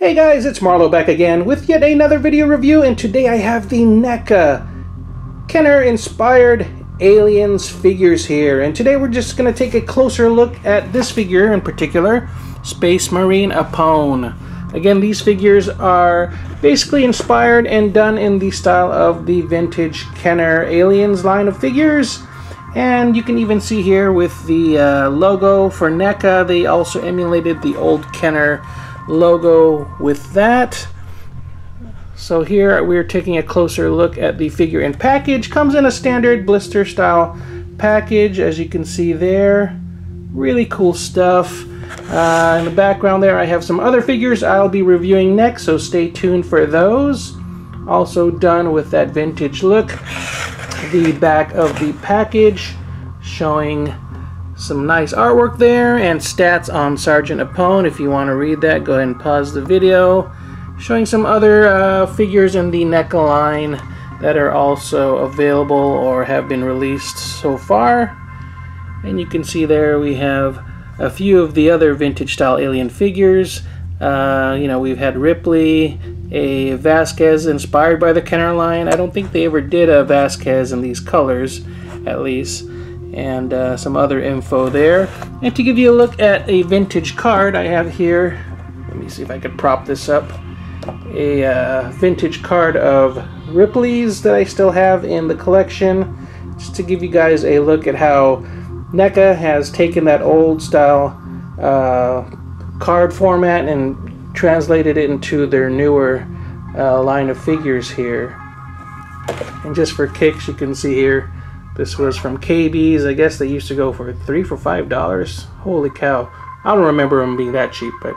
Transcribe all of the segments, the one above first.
Hey guys, it's Marlo back again with yet another video review, and today I have the NECA Kenner inspired aliens figures here, and today we're just going to take a closer look at this figure in particular, Space Marine Apone. Again, these figures are basically inspired and done in the style of the vintage Kenner Aliens line of figures. And you can even see here with the logo for NECA, they also emulated the old Kenner logo with that. So here we're taking a closer look at the figure in package. Comes in a standard blister style package, as you can see there. Really cool stuff. In the background there I have some other figures I'll be reviewing next, so stay tuned for those. Also done with that vintage look. The back of the package showing some nice artwork there and stats on Sergeant Apone. If you want to read that, go ahead and pause the video. Showing some other figures in the NECA line that are also available or have been released so far. And you can see there we have a few of the other vintage style alien figures. You know, we've had Ripley, a Vasquez inspired by the Kenner line. I don't think they ever did a Vasquez in these colors, at least. And some other info there. And to give you a look at a vintage card I have here, let me see if I could prop this up, a vintage card of Ripley's that I still have in the collection, just to give you guys a look at how NECA has taken that old style card format and translated it into their newer line of figures here. And just for kicks, you can see here, this was from KB's. I guess they used to go for $3 for $5. Holy cow. I don't remember them being that cheap, but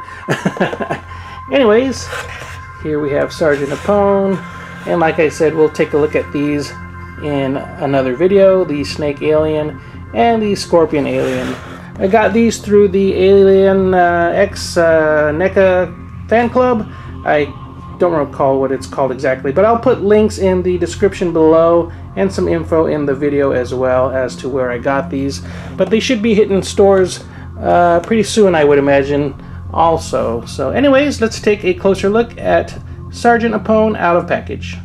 anyways, here we have Sergeant Apone. And like I said, we'll take a look at these in another video, the Snake Alien and the Scorpion Alien. I got these through the Alien X NECA fan club. I don't recall what it's called exactly, but I'll put links in the description below and some info in the video as well as to where I got these. But they should be hitting stores pretty soon, I would imagine, also. So anyways, let's take a closer look at Sergeant Apone out of package.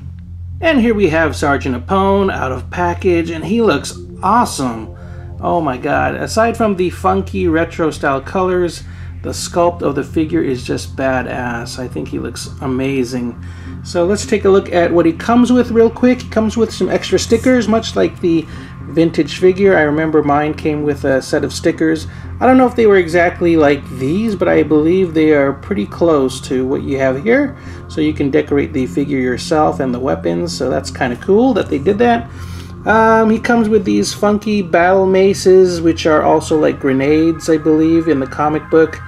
And here we have Sergeant Apone out of package, and he looks awesome. Oh my god, aside from the funky retro style colors, the sculpt of the figure is just badass. I think he looks amazing. So let's take a look at what he comes with real quick. He comes with some extra stickers, much like the vintage figure. I remember mine came with a set of stickers. I don't know if they were exactly like these, but I believe they are pretty close to what you have here. So you can decorate the figure yourself and the weapons, so that's kind of cool that they did that. He comes with these funky battle maces, which are also like grenades, I believe, in the comic book.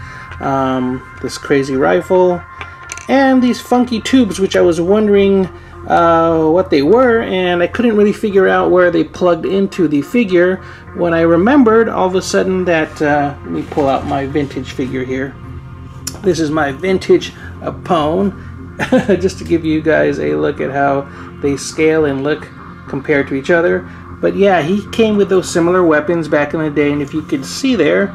This crazy rifle. And these funky tubes, which I was wondering what they were, and I couldn't really figure out where they plugged into the figure. When I remembered, all of a sudden that, let me pull out my vintage figure here. This is my vintage Apone, just to give you guys a look at how they scale and look compared to each other. But yeah, he came with those similar weapons back in the day, and if you could see there,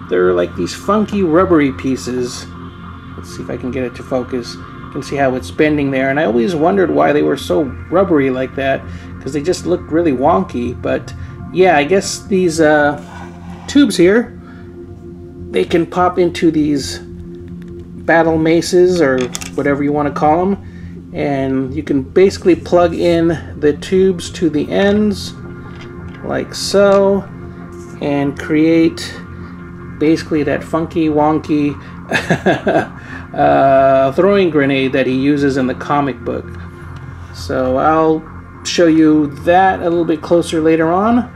they're like these funky rubbery pieces. Let's see if I can get it to focus. You can see how it's bending there, and I always wondered why they were so rubbery like that, because they just look really wonky. But yeah, I guess these tubes here, they can pop into these battle maces or whatever you want to call them, and you can basically plug in the tubes to the ends like so and create basically that funky wonky throwing grenade that he uses in the comic book. So I'll show you that a little bit closer later on.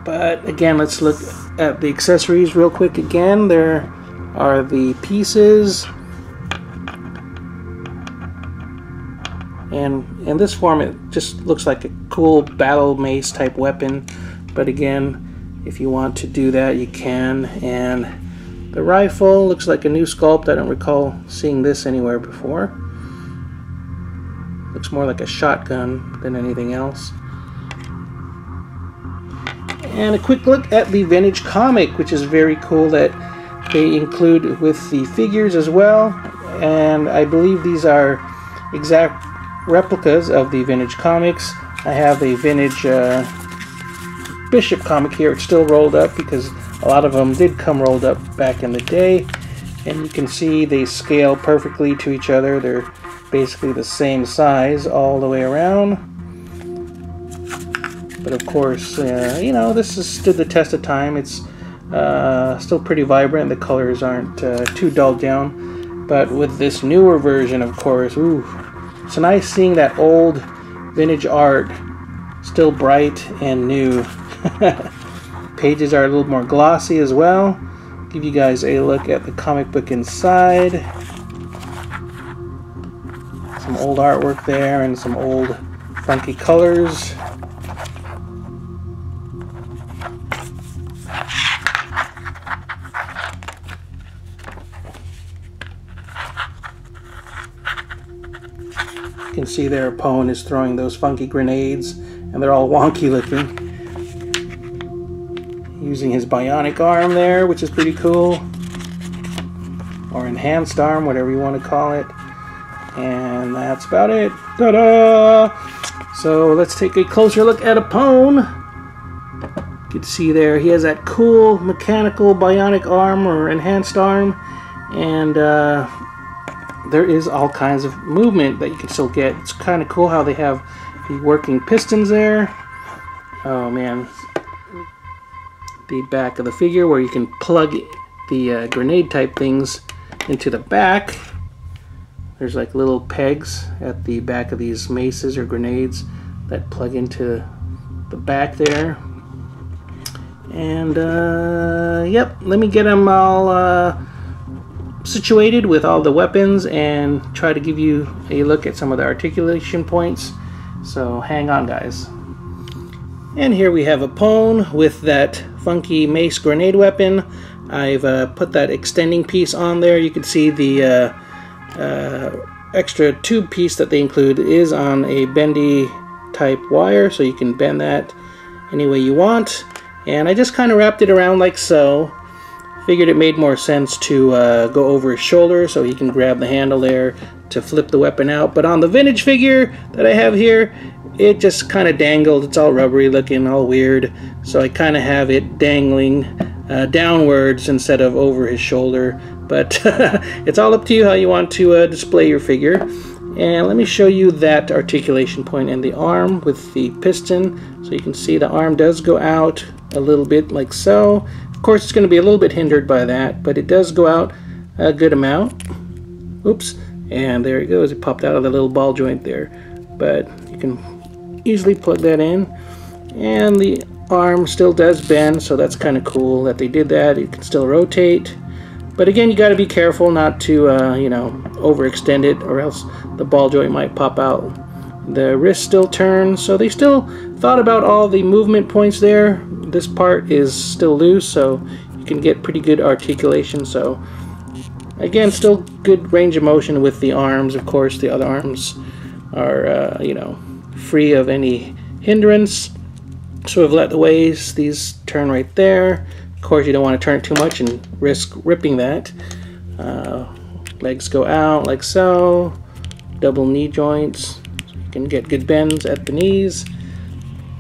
But again, let's look at the accessories real quick again. There are the pieces, and in this form it just looks like a cool battle mace type weapon, but again, if you want to do that, you can. And the rifle looks like a new sculpt. I don't recall seeing this anywhere before. Looks more like a shotgun than anything else. And a quick look at the vintage comic, which is very cool that they include with the figures as well. and I believe these are exact replicas of the vintage comics. I have a vintage Bishop comic here. It's still rolled up because a lot of them did come rolled up back in the day, and you can see they scale perfectly to each other. They're basically the same size all the way around. But of course, you know, this has stood the test of time. It's still pretty vibrant. The colors aren't too dulled down. But with this newer version, of course, ooh, it's nice seeing that old vintage art still bright and new. Pages are a little more glossy as well. Give you guys a look at the comic book inside. Some old artwork there and some old funky colors. You can see their opponent is throwing those funky grenades, and they're all wonky looking. Using his bionic arm there, which is pretty cool. Or enhanced arm, whatever you want to call it. And that's about it. Ta-da! So let's take a closer look at Apone. You can see there he has that cool mechanical bionic arm or enhanced arm. And there is all kinds of movement that you can still get. It's kind of cool how they have the working pistons there. Oh man. The back of the figure where you can plug the grenade type things into the back. There's like little pegs at the back of these maces or grenades that plug into the back there. And yep, let me get them all situated with all the weapons and try to give you a look at some of the articulation points. So hang on, guys. And here we have Apone with that funky mace grenade weapon. I've put that extending piece on there. You can see the extra tube piece that they include is on a bendy type wire, so you can bend that any way you want. And I just kind of wrapped it around like so. Figured it made more sense to go over his shoulder so he can grab the handle there to flip the weapon out. But on the vintage figure that I have here, it just kind of dangled. It's all rubbery looking, all weird. So I kind of have it dangling downwards instead of over his shoulder. But it's all up to you how you want to display your figure. And let me show you that articulation point in the arm with the piston. So you can see the arm does go out a little bit like so. Of course, it's going to be a little bit hindered by that, but it does go out a good amount. Oops. And there it goes. It popped out of the little ball joint there. But you can easily plug that in. And the arm still does bend, so that's kind of cool that they did that. It can still rotate. But again, you got to be careful not to, you know, overextend it, or else the ball joint might pop out. The wrist still turns, so they still thought about all the movement points there. This part is still loose, so you can get pretty good articulation. So again, still good range of motion with the arms. Of course, the other arms are, you know, free of any hindrance. So we've let the waist, these turn right there. Of course, you don't want to turn it too much and risk ripping that. Legs go out like so. Double knee joints. So you can get good bends at the knees.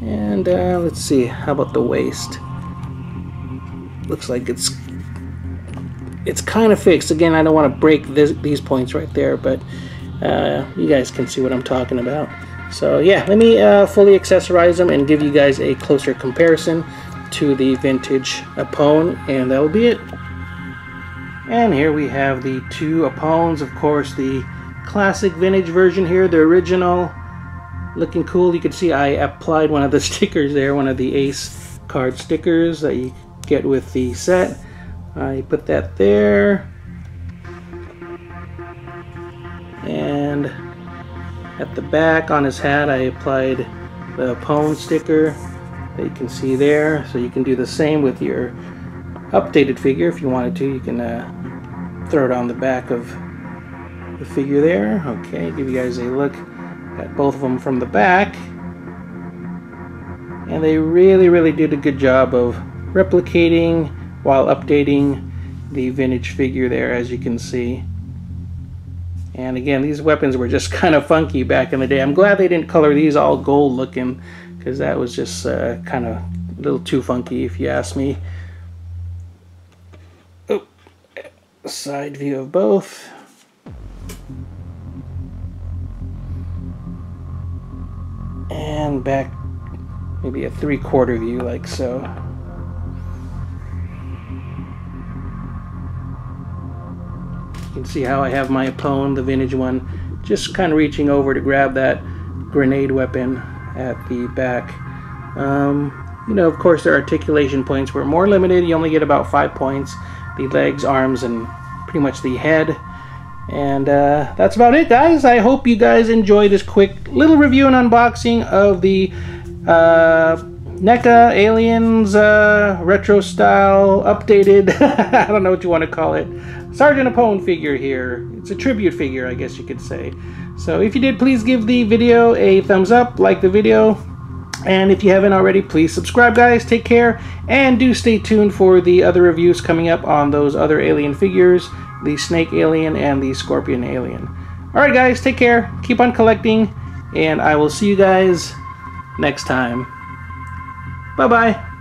And let's see, how about the waist? Looks like it's kind of fixed. Again, I don't want to break these points right there, but you guys can see what I'm talking about. So yeah, let me fully accessorize them and give you guys a closer comparison to the vintage Apone, and that'll be it. And here we have the two Apones. Of course, the classic vintage version here, the original, looking cool. You can see I applied one of the stickers there, one of the Ace card stickers that you get with the set. I put that there, and at the back on his hat I applied the Apone sticker that you can see there. So you can do the same with your updated figure if you wanted to. You can throw it on the back of the figure there. Okay, give you guys a look at both of them from the back, and they really did a good job of replicating while updating the vintage figure there, as you can see. And again, these weapons were just kind of funky back in the day. I'm glad they didn't color these all gold looking, because that was just kind of a little too funky if you ask me. Oh, side view of both. And back maybe a 3/4 view like so. You can see how I have my Epone, the vintage one, just kind of reaching over to grab that grenade weapon at the back. You know, of course, their articulation points were more limited. You only get about 5 points. The legs, arms, and pretty much the head. And that's about it, guys. I hope you guys enjoy this quick little review and unboxing of the NECA Aliens retro style updated I don't know what you want to call it, Sergeant Epone figure here. It's a tribute figure, I guess you could say. So if you did, please give the video a thumbs up, like the video, and if you haven't already, please subscribe, guys. Take care, and do stay tuned for the other reviews coming up on those other alien figures, the Snake Alien and the Scorpion Alien. Alright guys, take care, keep on collecting, and I will see you guys next time. Bye-bye.